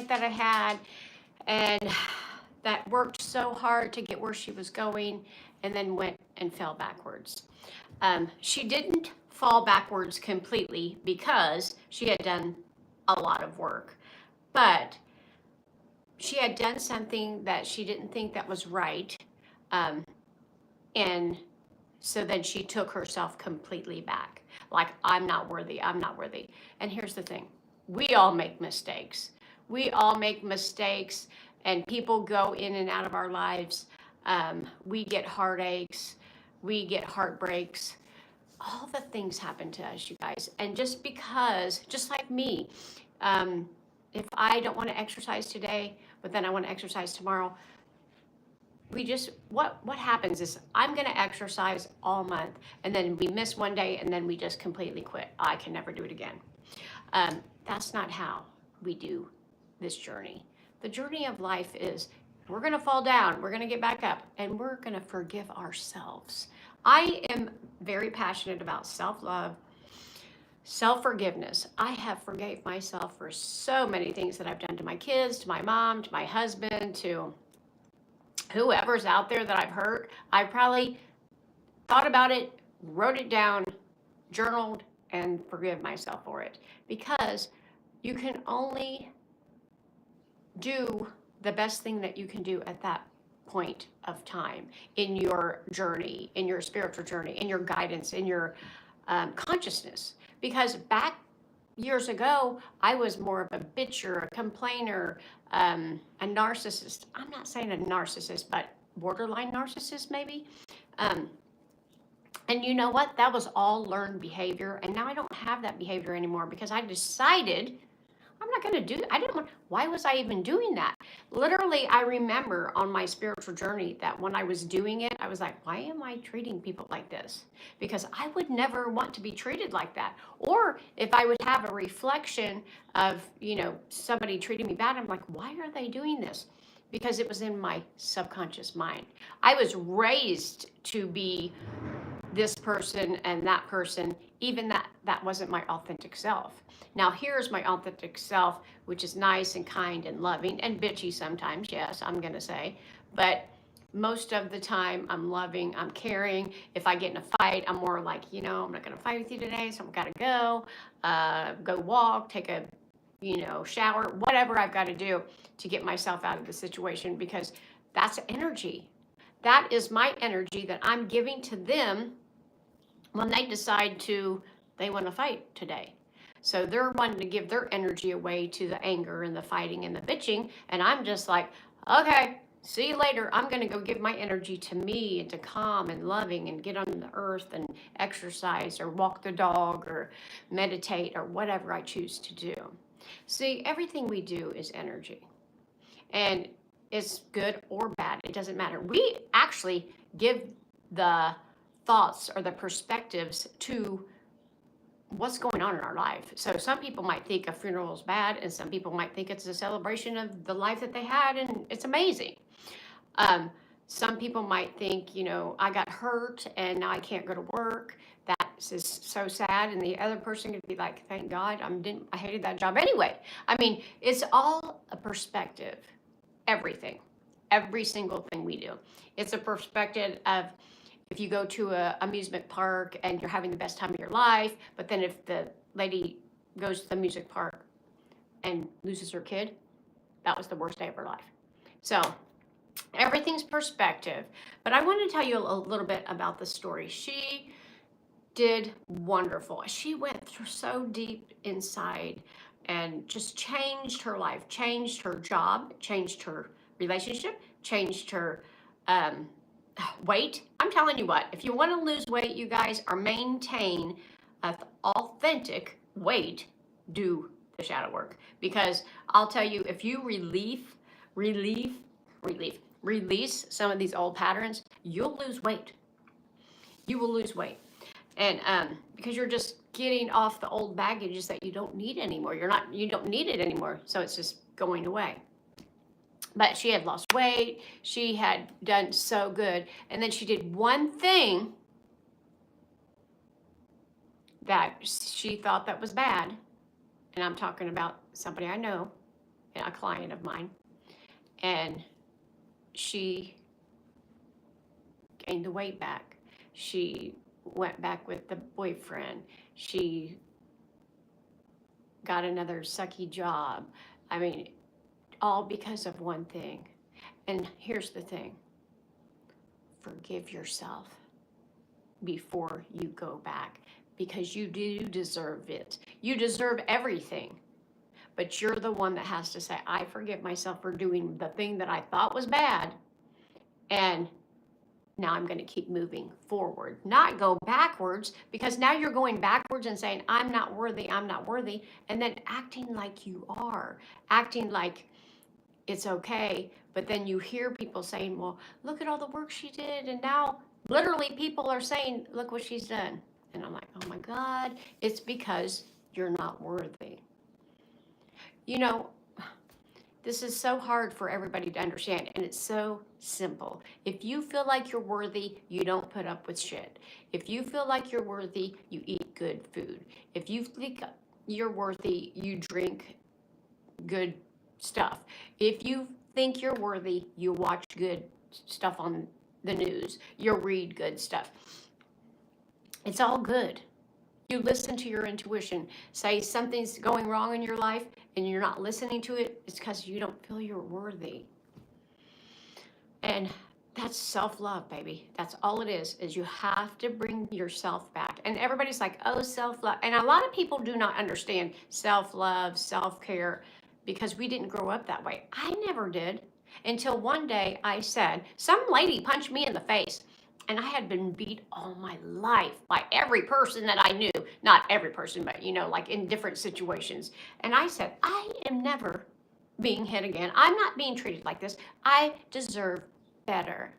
client that I had, and that worked so hard to get where she was going, and then went and fell backwards. She didn't fall backwards completely because she had done a lot of work, but she had done something that she didn't think that was right. And so then she took herself completely back. Like, I'm not worthy, I'm not worthy. And here's the thing, we all make mistakes. We all make mistakes, and people go in and out of our lives. We get heartaches, we get heartbreaks. All the things happen to us, you guys. And just because, just like me, if I don't want to exercise today, but then I want to exercise tomorrow, we just, what happens is I'm going to exercise all month, and then we miss one day, and then we just completely quit. I can never do it again. That's not how we do this journey. The journey of life is, we're going to fall down, we're going to get back up, and we're going to forgive ourselves. I am very passionate about self-love, self-forgiveness. I have forgave myself for so many things that I've done to my kids, to my mom, to my husband, to whoever's out there that I've hurt. I probably thought about it, wrote it down, journaled, and forgive myself for it. Because you can only do the best thing that you can do at that point of time in your journey, in your spiritual journey, in your guidance, in your consciousness. Because back years ago, I was more of a bitcher, a complainer, a narcissist. I'm not saying a narcissist, but borderline narcissist maybe. And you know what? That was all learned behavior. And now I don't have that behavior anymore because I decided I'm not going to do it. I didn't want, why was I even doing that? Literally, I remember on my spiritual journey that when I was doing it, I was like, why am I treating people like this? Because I would never want to be treated like that. Or if I would have a reflection of, somebody treating me bad, I'm like, why are they doing this? Because it was in my subconscious mind. I was raised to be this person and that person, even that wasn't my authentic self. Now here's my authentic self, which is nice and kind and loving and bitchy sometimes, yes, I'm gonna say, but most of the time I'm loving, I'm caring. If I get in a fight, I'm more like, I'm not gonna fight with you today, so I've gotta go walk, take a shower, whatever I've got to do to get myself out of the situation, because that's energy. That is my energy that I'm giving to them when they decide they want to fight today. So they're wanting to give their energy away to the anger and the fighting and the bitching. And I'm just like, okay, see you later. I'm going to go give my energy to me and to calm and loving and get on the earth and exercise or walk the dog or meditate or whatever I choose to do. See, everything we do is energy. And it's good or bad. It doesn't matter. We actually give the thoughts or the perspectives to what's going on in our life. So some people might think a funeral is bad, and some people might think it's a celebration of the life that they had, and it's amazing. Some people might think, I got hurt and now I can't go to work. That is so sad. And the other person could be like, thank God, I hated that job anyway. I mean, it's all a perspective. Everything, every single thing we do. It's a perspective of, if you go to an amusement park and you're having the best time of your life, but then if the lady goes to the music park and loses her kid, that was the worst day of her life. So everything's perspective. But I want to tell you a little bit about the story. She did wonderful. She went through so deep inside and just changed her life, changed her job, changed her relationship, changed her weight. I'm telling you what, if you want to lose weight, you guys, or maintain an authentic weight, do the shadow work. Because I'll tell you, if you release some of these old patterns, you'll lose weight. You will lose weight. And because you're just getting off the old baggages that you don't need anymore. You don't need it anymore. So it's just going away. But she had lost weight. She had done so good. And then she did one thing that she thought that was bad. And I'm talking about somebody I know. a client of mine, and she gained the weight back. She went back with the boyfriend. She got another sucky job. I mean, all because of one thing. And here's the thing: forgive yourself before you go back, because you do deserve it. You deserve everything. But you're the one that has to say, I forgive myself for doing the thing that I thought was bad. And now I'm going to keep moving forward, not go backwards, because now you're going backwards and saying, I'm not worthy, and then acting like you are, acting like it's okay. But then you hear people saying, well, look at all the work she did. And now literally people are saying, look what she's done. And I'm like, oh my God, it's because you're not worthy. You know, this is so hard for everybody to understand, and it's so simple. If you feel like you're worthy, you don't put up with shit. If you feel like you're worthy, you eat good food. If you think you're worthy, you drink good stuff. If you think you're worthy, you watch good stuff on the news. You read good stuff. It's all good. You listen to your intuition. Say something's going wrong in your life and you're not listening to it, it's because you don't feel you're worthy. And that's self-love, baby. That's all it is you have to bring yourself back. And everybody's like, oh, self-love. And a lot of people do not understand self-love, self-care, because we didn't grow up that way. I never did, until one day I said, some lady punched me in the face. And I had been beat all my life by every person that I knew. Not every person, but, like in different situations. And I said, I am never being hit again. I'm not being treated like this. I deserve better.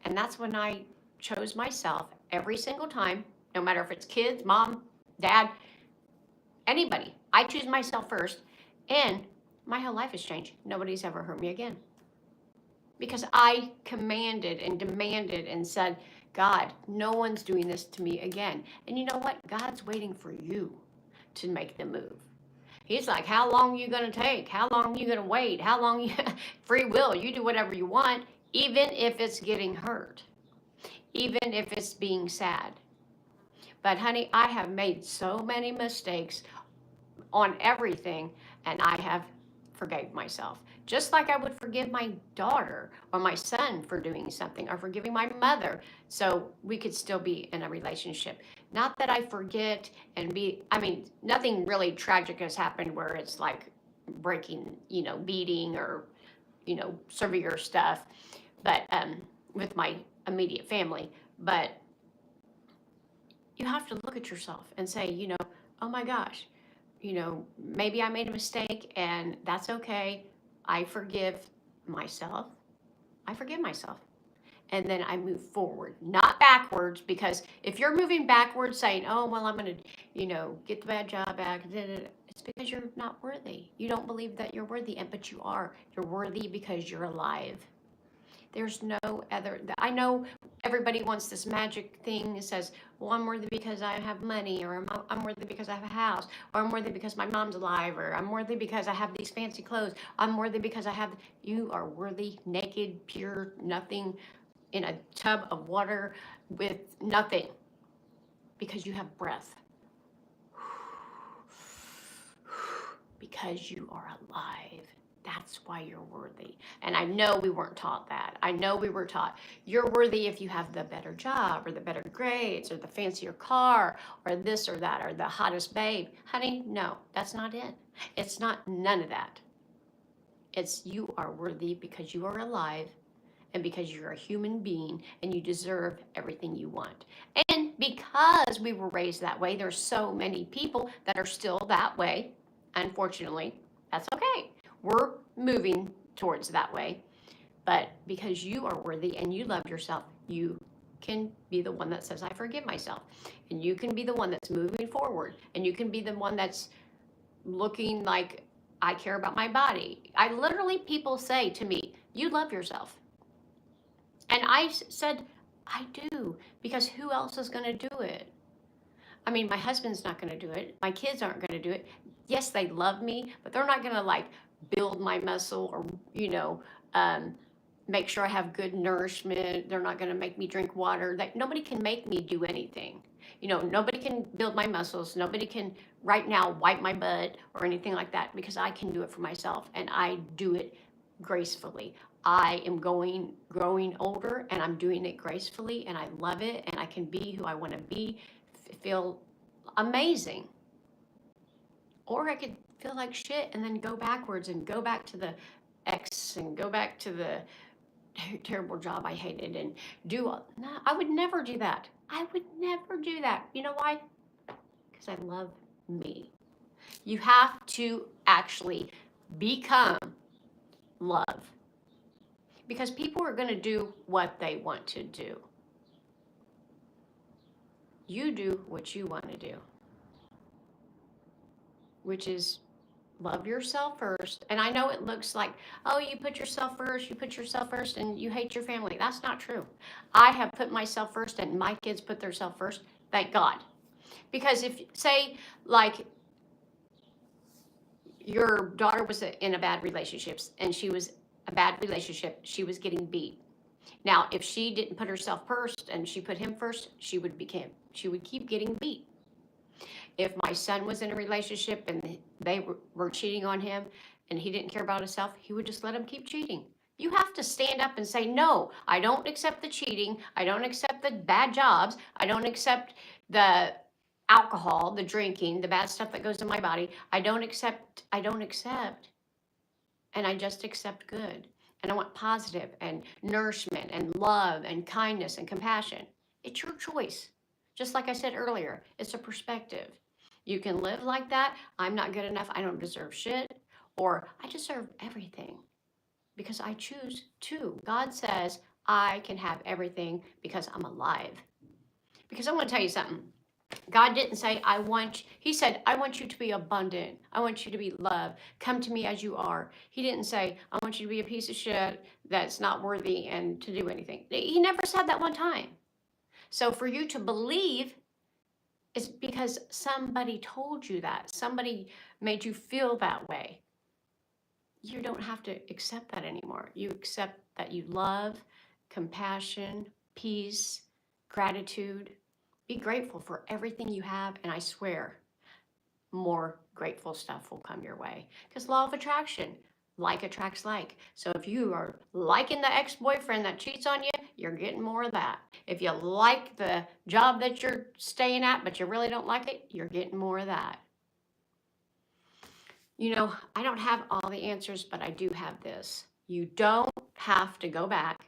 And that's when I chose myself every single time, no matter if it's kids, mom, dad, anybody. I choose myself first. And my whole life has changed. Nobody's ever hurt me again. Because I commanded and demanded and said, God, no one's doing this to me again. And you know what? God's waiting for you to make the move. He's like, how long are you going to take? How long are you going to wait? How long? Free will. You do whatever you want, even if it's getting hurt, even if it's being sad. But honey, I have made so many mistakes on everything, and I have forgave myself. Just like I would forgive my daughter or my son for doing something, or forgiving my mother, so we could still be in a relationship. Not that I forget and nothing really tragic has happened where it's like breaking, beating or, severe stuff, but with my immediate family. But you have to look at yourself and say, oh my gosh, maybe I made a mistake, and that's okay. I forgive myself. And then I move forward, not backwards, because if you're moving backwards saying, oh, well, I'm going to, get the bad job back, it's because you're not worthy. You don't believe that you're worthy, but you are. You're worthy because you're alive. There's no other. I know everybody wants this magic thing that says, well, I'm worthy because I have money, or I'm worthy because I have a house, or I'm worthy because my mom's alive, or I'm worthy because I have these fancy clothes. I'm worthy because I have. You are worthy, naked, pure, nothing, in a tub of water with nothing, because you have breath. Because you are alive. That's why you're worthy. And I know we weren't taught that. I know we were taught you're worthy if you have the better job, or the better grades, or the fancier car, or this or that, or the hottest babe. Honey, no, that's not it. It's not none of that. It's you are worthy because you are alive, and because you're a human being, and you deserve everything you want. And because we were raised that way, there's so many people that are still that way. Unfortunately, that's okay. We're moving towards that way. But because you are worthy and you love yourself, you can be the one that says, I forgive myself. And you can be the one that's moving forward. And you can be the one that's looking like, I care about my body. People say to me, you love yourself. And I said, I do, because who else is going to do it? My husband's not going to do it. My kids aren't going to do it. Yes, they love me, but they're not going to build my muscle or, um, make sure I have good nourishment. They're not going to make me drink water. That nobody can make me do anything. Nobody can build my muscles. Nobody can right now wipe my butt or anything like that because I can do it for myself and I do it gracefully. I am growing older and I'm doing it gracefully and I love it and I can be who I want to be, feel amazing. Or I could feel like shit and then go backwards and go back to the ex and go back to the terrible job I hated and no, I would never do that. I would never do that. You know why? Because I love me. You have to actually become love because people are going to do what they want to do. You do what you want to do, which is love yourself first. And I know it looks like, oh, you put yourself first, and you hate your family. That's not true. I have put myself first, and my kids put themselves first. Thank God. Because if, say, like, your daughter was in a bad relationship, and she was getting beat. Now, if she didn't put herself first and she put him first, she would keep getting beat. If my son was in a relationship and they were cheating on him and he didn't care about himself, he would just let him keep cheating. You have to stand up and say, no, I don't accept the cheating. I don't accept the bad jobs. I don't accept the alcohol, the drinking, the bad stuff that goes in my body. I don't accept, and I just accept good. And I want positive and nourishment and love and kindness and compassion. It's your choice. Just like I said earlier, it's a perspective. You can live like that. I'm not good enough. I don't deserve shit. Or I deserve everything because I choose to. God says I can have everything because I'm alive. Because I'm going to tell you something. God didn't say, He said, I want you to be abundant. I want you to be loved. Come to me as you are. He didn't say, I want you to be a piece of shit that's not worthy and to do anything. He never said that one time. So for you to believe is because somebody told you that. Somebody made you feel that way. You don't have to accept that anymore. You accept that you love, compassion, peace, gratitude. Be grateful for everything you have, and I swear, more grateful stuff will come your way. Because law of attraction, like attracts like. So if you are liking the ex-boyfriend that cheats on you, you're getting more of that. If you like the job that you're staying at, but you really don't like it, you're getting more of that. I don't have all the answers, but I do have this. You don't have to go back.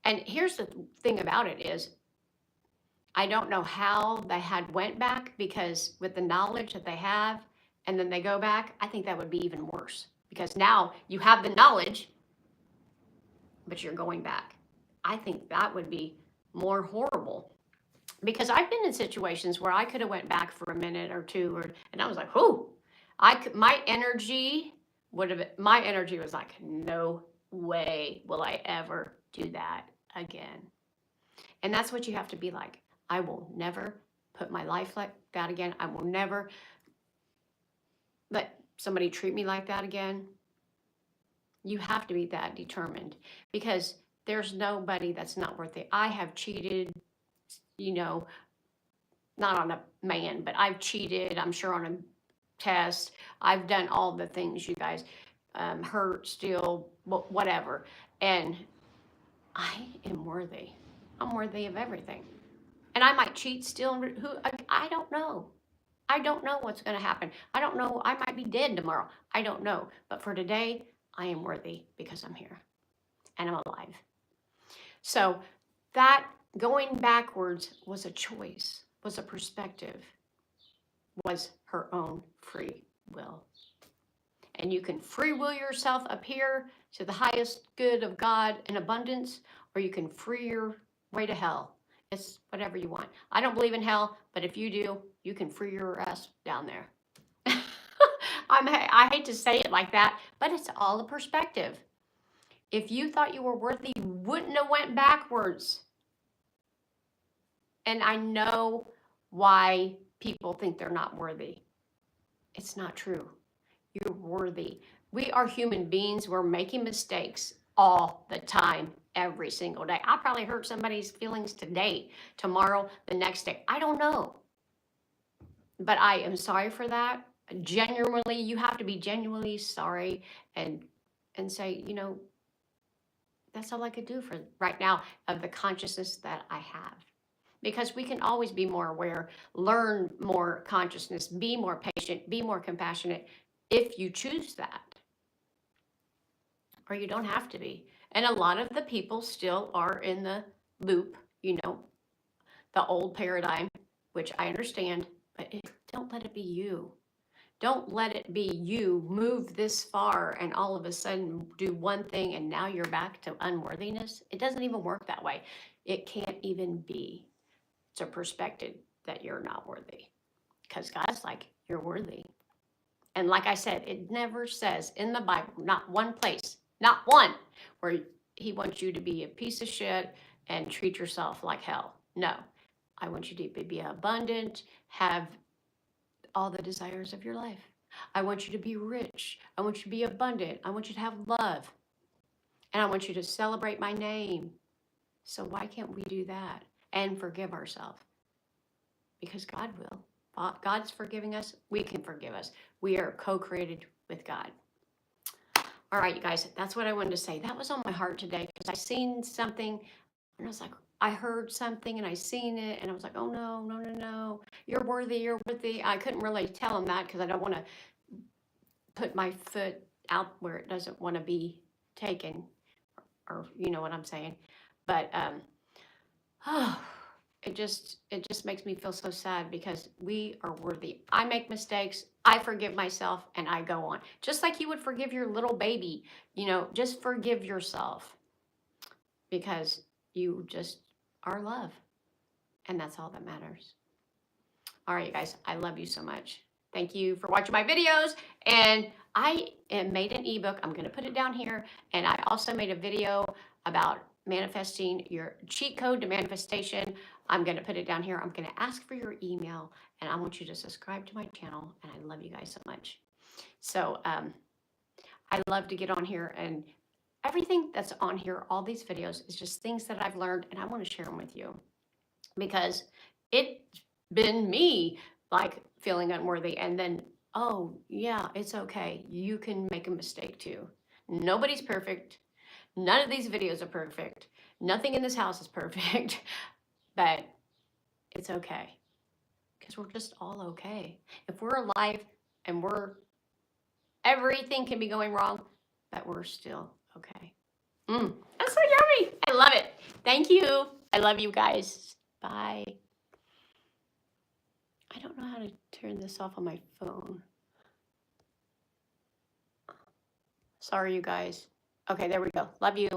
And here's the thing about it is, I don't know how they had went back because with the knowledge that they have and then they go back, I think that would be even worse because now you have the knowledge, but you're going back. I think that would be more horrible because I've been in situations where I could have went back for a minute or two, and I was like, whoo, my energy was like, no way will I ever do that again. And that's what you have to be like. I will never put my life like that again. I will never let somebody treat me like that again. You have to be that determined because there's nobody that's not worth it. I have cheated, not on a man, but I've cheated, I'm sure, on a test. I've done all the things, you guys, hurt, steal, whatever. And I am worthy. I'm worthy of everything. And I might cheat, steal, I don't know. I don't know what's going to happen. I don't know. I might be dead tomorrow. I don't know. But for today, I am worthy because I'm here and I'm alive. So that going backwards was a choice, was a perspective, was her own free will. And you can free will yourself up here to the highest good of God and abundance, or you can free your way to hell. It's whatever you want. I don't believe in hell, but if you do, you can free your ass down there. I hate to say it like that, but it's all a perspective. If you thought you were worthy, you wouldn't have went backwards. And I know why people think they're not worthy. It's not true. You're worthy. We are human beings. We're making mistakes all the time, every single day. I probably hurt somebody's feelings today, tomorrow, the next day. I don't know. But I am sorry for that. Genuinely, you have to be genuinely sorry and say, that's all I could do for right now of the consciousness that I have. Because we can always be more aware, learn more consciousness, be more patient, be more compassionate if you choose that. Or you don't have to be. And a lot of the people still are in the loop, the old paradigm, which I understand, but don't let it be you. Don't let it be you move this far and all of a sudden do one thing and now you're back to unworthiness. It doesn't even work that way. It can't even be. It's a perspective that you're not worthy because God's like, you're worthy. And like I said, it never says in the Bible, not one place, not one, where he wants you to be a piece of shit and treat yourself like hell. No, I want you to be abundant, have all the desires of your life. I want you to be rich. I want you to be abundant. I want you to have love. And I want you to celebrate my name. So why can't we do that and forgive ourselves? Because God will. God's forgiving us. We can forgive us. We are co-created with God. All right, you guys, that's what I wanted to say. That was on my heart today because I seen something and I was like, I heard something and I seen it and I was like, oh no, no, no, no. You're worthy, you're worthy. I couldn't really tell him that because I don't want to put my foot out where it doesn't want to be taken, or you know what I'm saying. But it just makes me feel so sad because we are worthy. I make mistakes, I forgive myself, and I go on. Just like you would forgive your little baby, just forgive yourself because you just are love. And that's all that matters. All right, you guys, I love you so much. Thank you for watching my videos. And I made an ebook. I'm going to put it down here. And I also made a video about manifesting your cheat code to manifestation. I'm going to put it down here. I'm going to ask for your email. And I want you to subscribe to my channel. And I love you guys so much. So I love to get on here. And everything that's on here, all these videos, is just things that I've learned. And I want to share them with you. Because it's been me like feeling unworthy and then, oh yeah, it's okay. You can make a mistake too. Nobody's perfect. None of these videos are perfect. Nothing in this house is perfect, but it's okay because we're just all okay. If we're alive and everything can be going wrong, but we're still okay. That's so yummy. I love it. Thank you. I love you guys. Bye. I don't know how to turn this off on my phone. Sorry, you guys. Okay, there we go. Love you.